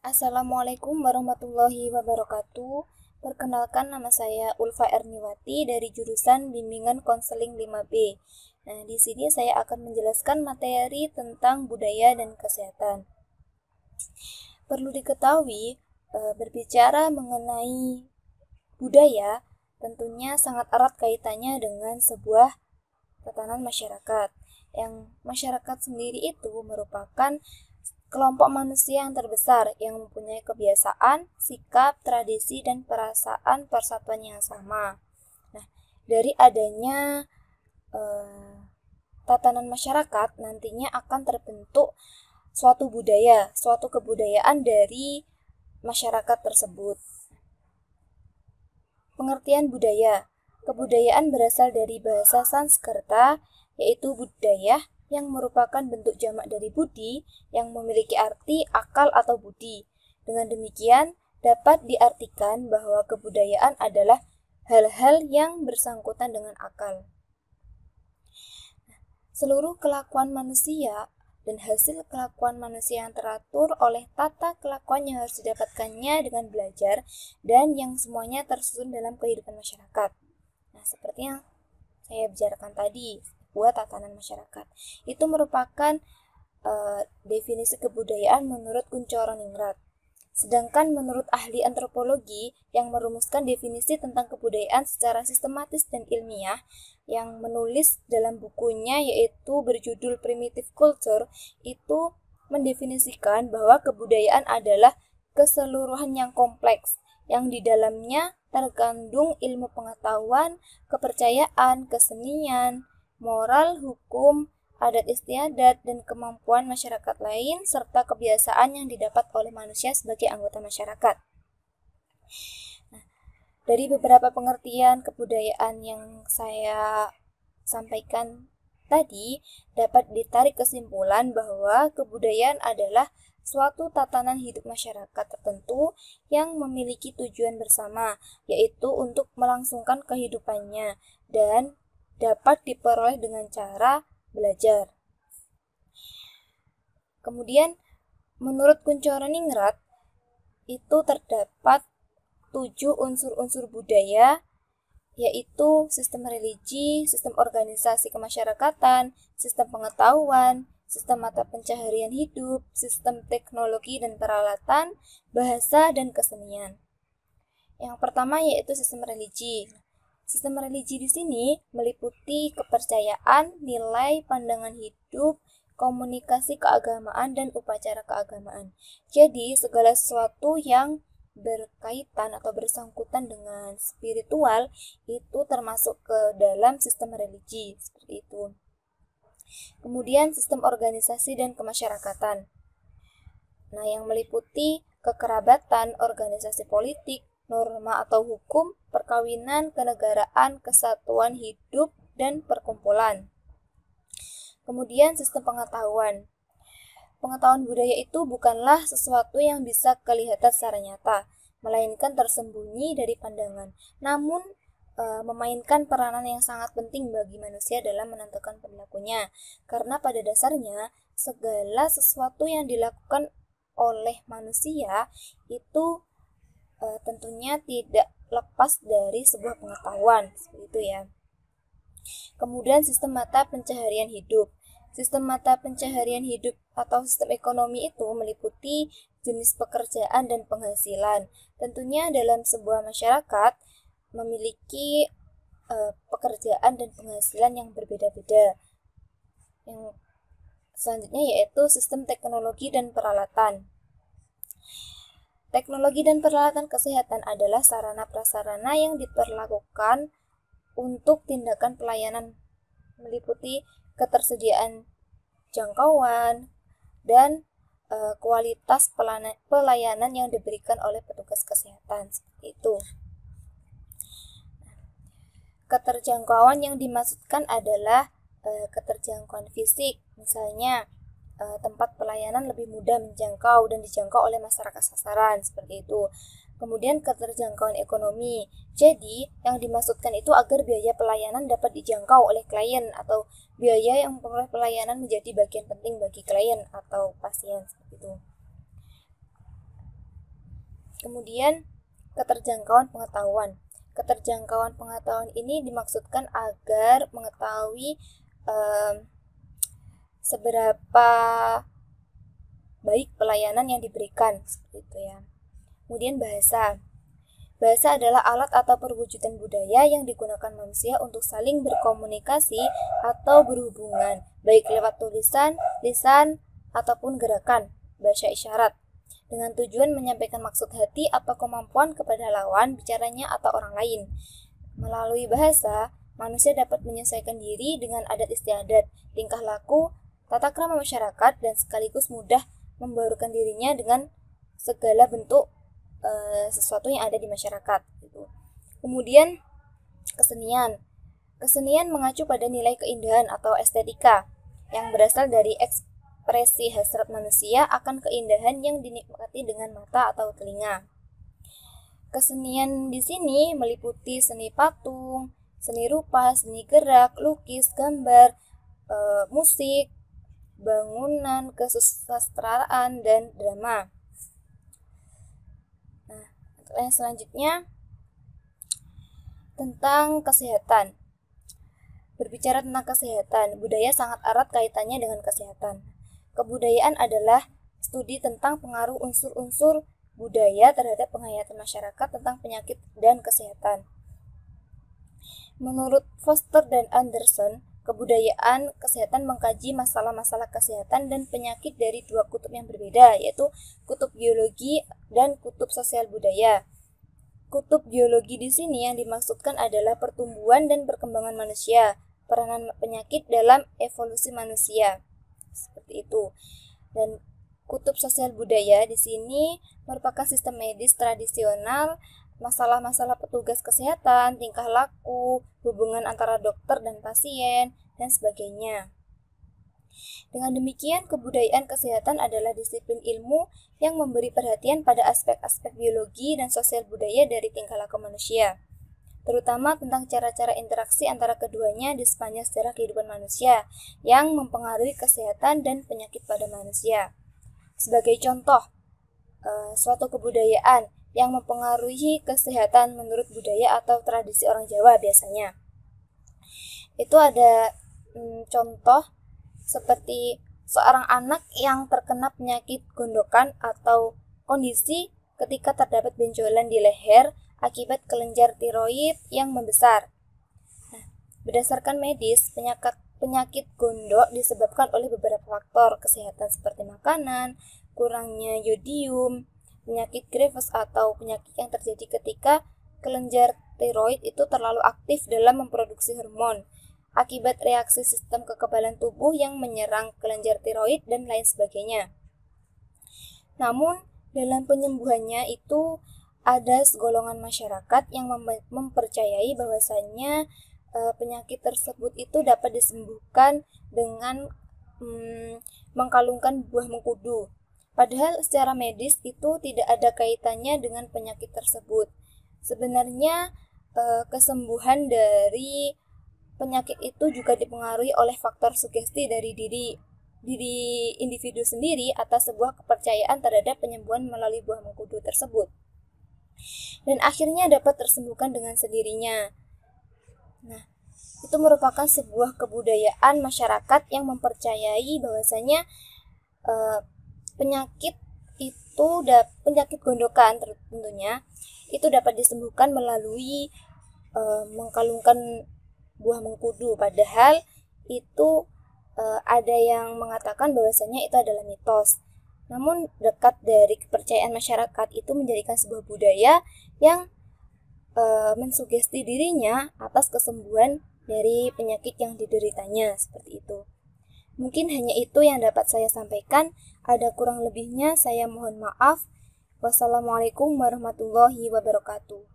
Assalamualaikum warahmatullahi wabarakatuh. Perkenalkan, nama saya Ulfa Erniwati dari jurusan Bimbingan Konseling 5B. Nah, di sini saya akan menjelaskan materi tentang budaya dan kesehatan. Perlu diketahui, berbicara mengenai budaya tentunya sangat erat kaitannya dengan sebuah tatanan masyarakat. Yang masyarakat sendiri itu merupakan kelompok manusia yang terbesar yang mempunyai kebiasaan, sikap, tradisi, dan perasaan persatuan yang sama. Nah, dari adanya tatanan masyarakat nantinya akan terbentuk suatu budaya, suatu kebudayaan dari masyarakat tersebut. Pengertian budaya. Kebudayaan berasal dari bahasa Sanskerta, yaitu budaya, yang merupakan bentuk jamak dari budi yang memiliki arti akal atau budi. Dengan demikian, dapat diartikan bahwa kebudayaan adalah hal-hal yang bersangkutan dengan akal. Seluruh kelakuan manusia dan hasil kelakuan manusia yang teratur oleh tata kelakuan yang harus didapatkannya dengan belajar dan yang semuanya tersusun dalam kehidupan masyarakat. Nah, seperti yang saya bicarakan tadi, buat tatanan masyarakat. Itu merupakan definisi kebudayaan menurut Kunchoro-Ningrat. Sedangkan menurut ahli antropologi yang merumuskan definisi tentang kebudayaan secara sistematis dan ilmiah, yang menulis dalam bukunya yaitu berjudul Primitive Culture, itu mendefinisikan bahwa kebudayaan adalah keseluruhan yang kompleks, yang di dalamnya terkandung ilmu pengetahuan, kepercayaan, kesenian, moral, hukum, adat istiadat, dan kemampuan masyarakat lain, serta kebiasaan yang didapat oleh manusia sebagai anggota masyarakat. Nah, dari beberapa pengertian kebudayaan yang saya sampaikan tadi, dapat ditarik kesimpulan bahwa kebudayaan adalah suatu tatanan hidup masyarakat tertentu yang memiliki tujuan bersama, yaitu untuk melangsungkan kehidupannya dan dapat diperoleh dengan cara belajar. Kemudian, menurut Kunchoro-Ningrat, itu terdapat 7 unsur-unsur budaya, yaitu sistem religi, sistem organisasi kemasyarakatan, sistem pengetahuan, sistem mata pencaharian hidup, sistem teknologi dan peralatan, bahasa, dan kesenian. Yang pertama yaitu sistem religi. Sistem religi di sini meliputi kepercayaan, nilai, pandangan hidup, komunikasi keagamaan, dan upacara keagamaan. Jadi, segala sesuatu yang berkaitan atau bersangkutan dengan spiritual itu termasuk ke dalam sistem religi, seperti itu. Kemudian sistem organisasi dan kemasyarakatan. Nah, yang meliputi kekerabatan, organisasi politik, norma atau hukum, perkawinan, kenegaraan, kesatuan hidup, dan perkumpulan. Kemudian sistem pengetahuan. Pengetahuan budaya itu bukanlah sesuatu yang bisa kelihatan secara nyata, melainkan tersembunyi dari pandangan. Namun, memainkan peranan yang sangat penting bagi manusia dalam menentukan perilakunya. Karena pada dasarnya, segala sesuatu yang dilakukan oleh manusia itu tentunya tidak lepas dari sebuah pengetahuan, seperti itu ya. Kemudian sistem mata pencaharian hidup. Sistem mata pencaharian hidup atau sistem ekonomi itu meliputi jenis pekerjaan dan penghasilan. Tentunya dalam sebuah masyarakat memiliki pekerjaan dan penghasilan yang berbeda-beda. Yang selanjutnya yaitu sistem teknologi dan peralatan. Teknologi dan peralatan kesehatan adalah sarana-prasarana yang diperlakukan untuk tindakan pelayanan, meliputi ketersediaan jangkauan dan kualitas pelayanan yang diberikan oleh petugas kesehatan, seperti itu. Keterjangkauan yang dimaksudkan adalah keterjangkauan fisik, misalnya tempat pelayanan lebih mudah menjangkau dan dijangkau oleh masyarakat sasaran, seperti itu. Kemudian keterjangkauan ekonomi. Jadi, yang dimaksudkan itu agar biaya pelayanan dapat dijangkau oleh klien atau biaya yang memperoleh pelayanan menjadi bagian penting bagi klien atau pasien, seperti itu. Kemudian keterjangkauan pengetahuan. Keterjangkauan pengetahuan ini dimaksudkan agar mengetahui seberapa baik pelayanan yang diberikan, seperti itu ya. Kemudian bahasa. Bahasa adalah alat atau perwujudan budaya yang digunakan manusia untuk saling berkomunikasi atau berhubungan, baik lewat tulisan, lisan, ataupun gerakan, bahasa isyarat, dengan tujuan menyampaikan maksud hati atau kemampuan kepada lawan bicaranya atau orang lain. Melalui bahasa, manusia dapat menyesuaikan diri dengan adat istiadat, tingkah laku, tata krama masyarakat, dan sekaligus mudah membarukan dirinya dengan segala bentuk sesuatu yang ada di masyarakat. Gitu. Kemudian kesenian. Kesenian mengacu pada nilai keindahan atau estetika yang berasal dari ekspresi hasrat manusia akan keindahan yang dinikmati dengan mata atau telinga. Kesenian di sini meliputi seni patung, seni rupa, seni gerak, lukis, gambar, musik, bangunan, kesusastraan, dan drama. Nah, yang selanjutnya tentang kesehatan. Berbicara tentang kesehatan, budaya sangat erat kaitannya dengan kesehatan. Kebudayaan adalah studi tentang pengaruh unsur-unsur budaya terhadap penghayatan masyarakat tentang penyakit dan kesehatan. Menurut Foster dan Anderson, kebudayaan kesehatan mengkaji masalah-masalah kesehatan dan penyakit dari dua kutub yang berbeda, yaitu kutub biologi dan kutub sosial budaya. Kutub biologi di sini yang dimaksudkan adalah pertumbuhan dan perkembangan manusia, peranan penyakit dalam evolusi manusia. Seperti itu. Dan kutub sosial budaya di sini merupakan sistem medis tradisional, masalah-masalah petugas kesehatan, tingkah laku, hubungan antara dokter dan pasien, dan sebagainya. Dengan demikian, kebudayaan kesehatan adalah disiplin ilmu yang memberi perhatian pada aspek-aspek biologi dan sosial budaya dari tingkah laku manusia, terutama tentang cara-cara interaksi antara keduanya di sepanjang sejarah kehidupan manusia yang mempengaruhi kesehatan dan penyakit pada manusia. Sebagai contoh, suatu kebudayaan yang mempengaruhi kesehatan menurut budaya atau tradisi orang Jawa biasanya. Itu ada contoh seperti seorang anak yang terkena penyakit gondokan atau kondisi ketika terdapat benjolan di leher akibat kelenjar tiroid yang membesar. Nah, berdasarkan medis, penyakit gondok disebabkan oleh beberapa faktor kesehatan seperti makanan, kurangnya yodium, penyakit Graves atau penyakit yang terjadi ketika kelenjar tiroid itu terlalu aktif dalam memproduksi hormon akibat reaksi sistem kekebalan tubuh yang menyerang kelenjar tiroid dan lain sebagainya. Namun, dalam penyembuhannya itu ada segolongan masyarakat yang mempercayai bahwasannya penyakit tersebut itu dapat disembuhkan dengan mengkalungkan buah mengkudu. Padahal secara medis itu tidak ada kaitannya dengan penyakit tersebut. Sebenarnya kesembuhan dari penyakit itu juga dipengaruhi oleh faktor sugesti dari diri individu sendiri atas sebuah kepercayaan terhadap penyembuhan melalui buah mengkudu tersebut. Dan akhirnya dapat tersembuhkan dengan sendirinya. Nah, itu merupakan sebuah kebudayaan masyarakat yang mempercayai bahwasanya penyakit gondokan tentunya itu dapat disembuhkan melalui mengkalungkan buah mengkudu. Padahal itu ada yang mengatakan bahwasanya itu adalah mitos. Namun dekat dari kepercayaan masyarakat itu menjadikan sebuah budaya yang mensugesti dirinya atas kesembuhan dari penyakit yang dideritanya, seperti itu. Mungkin hanya itu yang dapat saya sampaikan. Ada kurang lebihnya saya mohon maaf. Wassalamualaikum warahmatullahi wabarakatuh.